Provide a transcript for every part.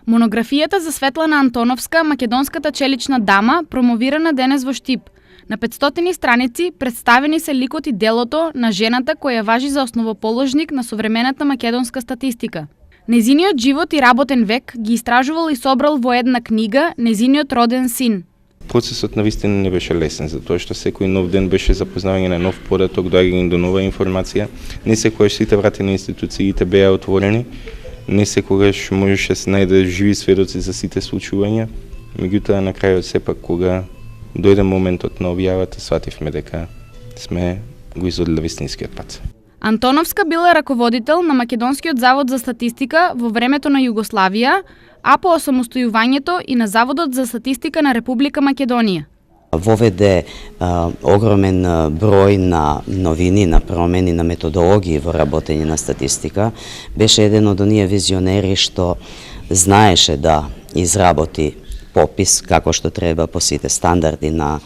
Монографијата за Светлана Антоновска, македонската челична дама, промовирана денес во Штип. На 500 страници представени се ликот и делото на жената која важи за основоположник на современата македонска статистика. Незиниот живот и работен век ги истражувал и собрал во една книга Незиниот роден син. Процесот навистина не беше лесен, затоа што секој нов ден беше запознавање на нов податок, доаѓање до нова информација. Не секогаш сите врати на институциите беа отворени, не секогаш можеше да се најде живи сведоци за сите случувања. Меѓутоа, на крајот сепак, кога дојде моментот на објавата, свативме дека сме го изодиле вистинскиот пат. Антоновска била раководител на Македонскиот завод за статистика во времето на Југославија, а по осамостојувањето и на Заводот за статистика на Република Македонија. Воведе огромен број на новини, на промени, на методологии во работење на статистика. Беше еден од оние визионери што знаеше да изработи попис како што треба по сите стандарди на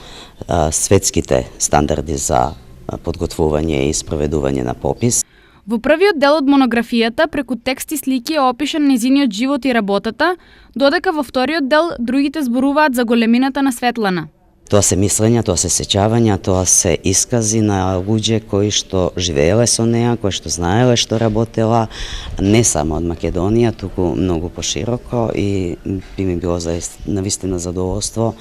светските стандарди за подготвување и спроведување на попис. Во првиот дел од монографијата, преку текст и слики е опишан незиниот живот и работата, додека во вториот дел другите зборуваат за големината на Светлана. Тоа се мислења, тоа се сеќавања, тоа се искази на луѓе кои што живееле со неа, кои што знаеле што работела, не само од Македонија, туку многу пошироко, и би ми било навистина задоволство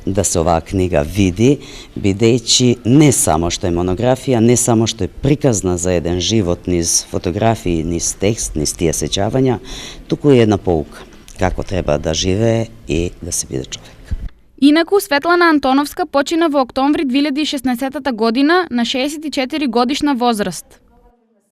да се оваа книга види, бидејќи не само што е монографија, не само што е приказна за еден живот низ фотографии, низ текст, низ тие сеќавања, туку е една поука како треба да живее и да се биде човек. Инаку, Светлана Антоновска почина во октомври 2016 година на 64 годишна возраст.